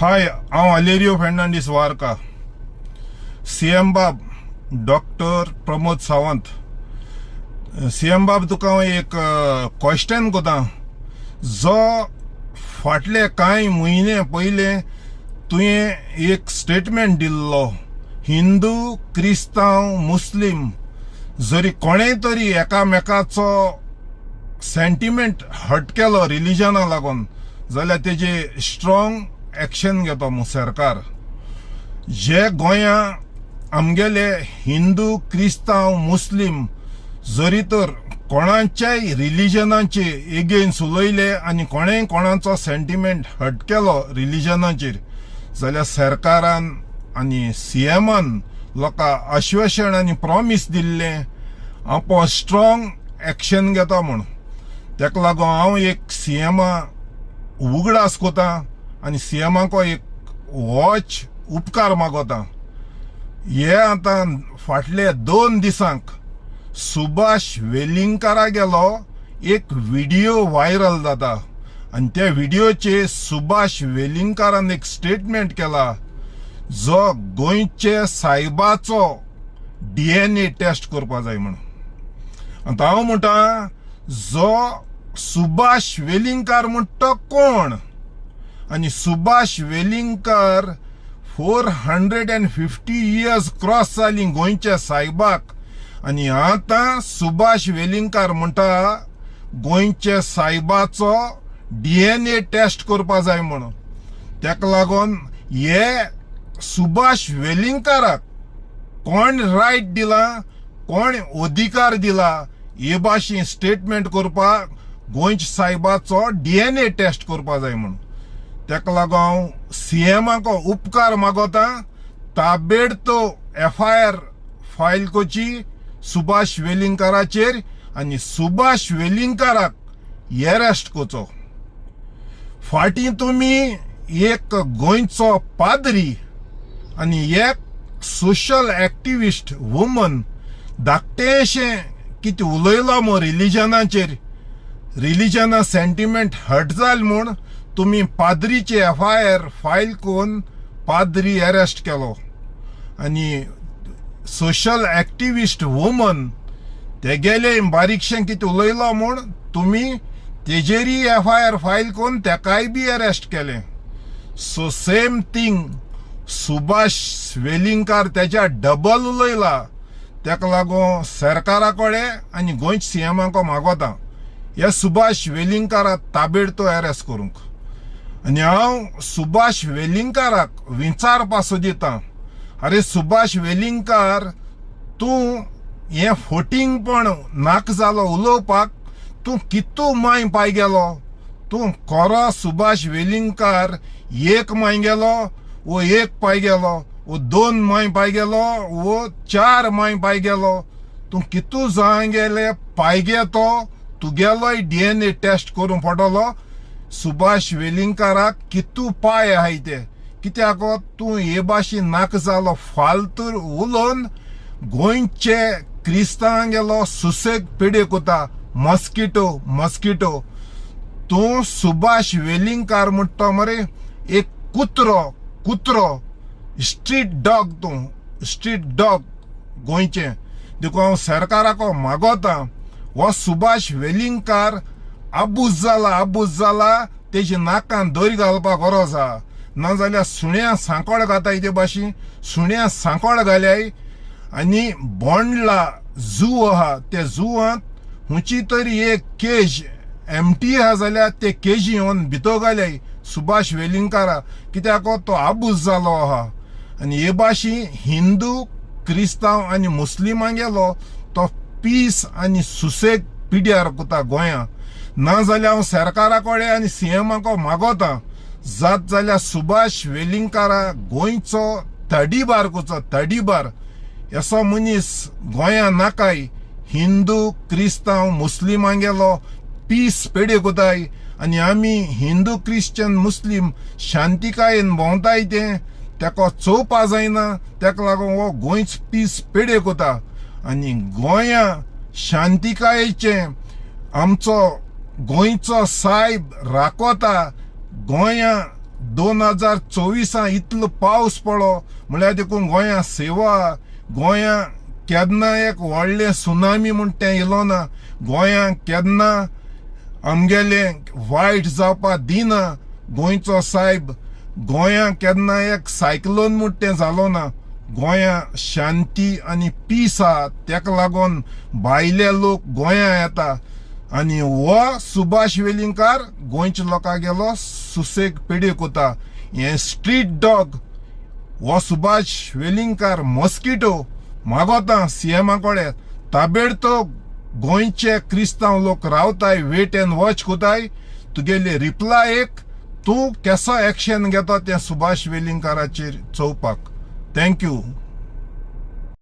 हाय, हांव आलेरियो फेर्नांडीस वार्का. सीएम बाब doctor Pramod Sawant. CM बाब, तुका हांव एक क्वेश्चन कोता. जो फाटले कांय म्हयने पयले तुवें एक स्टेटमेंट दिल्लो, हिंदू, क्रिस्तांव, मुस्लीम जरी कोणेय तरी एकामेकाचो सेंटिमेंट हट केलो रिलिजना लागून जाल्यार तेजे स्ट्रॉंग एक्शन घेता मु सरकार. जे गोंया आमगेले हिंदू, क्रिस्तांव, मुस्लीम जरी तर कोणाच्याय रिलिजनाचे एगेन्स्ट उलयले आनी कोणेय कोणाचो सेंटिमेंट हट केलो रिलिजनाचेर जाल्यार सरकारान आनी सीएमान लोकां आश्वासन आनी प्रॉमिस दिल्ले आपो स्ट्रॉंग एक्शन घेता म्हूण. तेका लागून हांव एक सीएमा उगडास कोता आनी सीएमाको एक वॉच उपकार मागोता. हे आतां फाटले 2 दिसांक सुभाष वेलिंगकारा गेलो एक व्हिडिओ व्हायरल जाता आनी त्या व्हिडिओचे सुभाष वेलिंगकारान एक स्टेटमेंट केला जो गोंयचे सायबाचो DNA टेस्ट करपा जाय म्हणून. आतां हांव म्हणटा, जो सुभाष वेलिंगकार म्हणटा कोण? आणि सुभाष वेलिंगकार 450 इयर्स क्रॉस जाली गोंयच्या सायबाक आणि आता सुभाष वेलिंगकार म्हणटा गोंयच्या सायबाचो DNA टेस्ट करपा जाय म्हणून. तेका लागून हे सुभाष वेलिंगकाराक कोण रायट दिला, कोण अधिकार दिला हे भाशेन स्टेटमेंट करपाक गोंयच्या सायबाचो DNA टेस्ट करपा जाय म्हणून. तेका लागून हांव सीएमाको उपकार मागोता, ताबेड तो FIR फायल कोची सुभाष वेलिंगकाराचेर आनी सुभाष वेलिंगकाराक अरेस्ट कोचो. फाटीं तुमी एक गोंयचो पाद्री आनी एक सोशल एक्टिविस्ट वुमन धाकटेशें कितें उलयलो मो रिलिजनाचेर, रिलिजना सेंटिमेंट हट जाल म्हूण तुम्ही पाद्रीचे FIR फायल करून पाद्री अरेस्ट केलो आणि सोशल एक्टिविस्ट वुमन ते गेले बारीकशें कितें उलयलो म्हूण तुम्ही तेजेरी FIR फायल करून तेकाय बी अरेस्ट केले. So same thing Subhash Velingkar तेच्या डबल उलयला. तेका लागून सरकारा कडेन आनी गोंयच्या सीएमाको मागोता हे सुभाष वेलिंगकाराक ताबेड तो अरेस्ट करूंक. आनी हांव सुभाष वेलिंगकाराक विचारपा सोदितां, अरे सुभाष वेलिंगकार, तूं हे फोटींगपण नाक जालो उलोवपाक तूं कितू माय पाय गेलो? तूं खरो सुभाष वेलिंगकार 1 माय गेलो वो 1 पाय गेलो, वो 2 माय पाय गेलो, वो 4 माय पाय गेलो? तूं कितू जाय गेले पायगे तो तुगेलोय DNA टेस्ट करूं पडटलो. सुभाष वेलिंगकाराक कितू पाय आहाय ते कित्याक तूं हे भाशेन नाक जालो फालतू उलोवन गोंयचे क्रिस्तांवां गेलो सुसेग पेडे कोता. मस्किटो तूं सुभाष वेलिंगकार म्हणटा मरे एक कुत्रो स्ट्रीट डॉग, तूं स्ट्रीट डॉग गोंयचे. देखून हांव सरकाराको मागोता, हो सुभाष वेलिंगकार आबूज जाला तेजी नाकान दोरी घालपाक गरज आहा. नाजाल्यार सुण्या सांकोळ घाताय ते भाशेन सुण्या सांकोळ घाल्याय आनी बोंडला झू आहा ते झूवांत हुंची तरी एक केज एम्प्टी आहा जाल्यार ते केजी व्हरून भितर घाल्याय सुभाष वेलिंगकारा कित्याक तो आबूज जालो आहा. आनी हे भाशेन हिंदू, क्रिस्तांव आनी मुस्लिमांक गेलो तो पीस आनी सुसेग पिड्यार कोता गोंया. नाजाल्यार हांव सरकारा कडेन आनी सीएमाको मागोता, जात जाल्यार सुभाष वेलिंगकारा गोंयचो तडीबार कोचो. तडीबार असो मनीस गोंया नाकाय. हिंदू, क्रिस्तांव, मुस्लिमांक गेलो पीस पेडे कोताय आनी आमी हिंदू, क्रिश्चन, मुस्लीम शांतिकायेन भोंवताय ते तेका चोवपा जायना. तेका लागून हो गोंयच पीस पेडे कोता आनी गोंया शांतिकायेचे आमचो गोंयचो सायब राखोता. गोंया 2024 इतलो पावस पडलो म्हळ्यार देखून गोंया सेवा, गोंया केन्ना एक व्हडलें सुनामी म्हूण तें येयलो ना, गोंयांक केन्ना आमगेले वायट जावपा दिना गोंयचो साहेब, गोंयांक केन्ना एक सायक्लोन म्हूण तें जालो ना, गोंया शांती आनी पीस आहा, तेका लागून भायले लोक गोंया येता आनी हो सुभाष वेलिंगकार गोंयच्या लोकांक गेलो सुसेग पेडे कोता. हे स्ट्रीट डॉग हो सुभाष वेलिंगकार मॉस्किटो मागोता सीएमा कडेन ताबडतोब गोंयचे क्रिस्तांव लोक रावताय, वेट एंड वॉच कोताय तुगेले रिप्लायक तूं केसो एक्शन घेता त्या सुभाष वेलिंगकाराचेर चोवपाक. थँक्यू.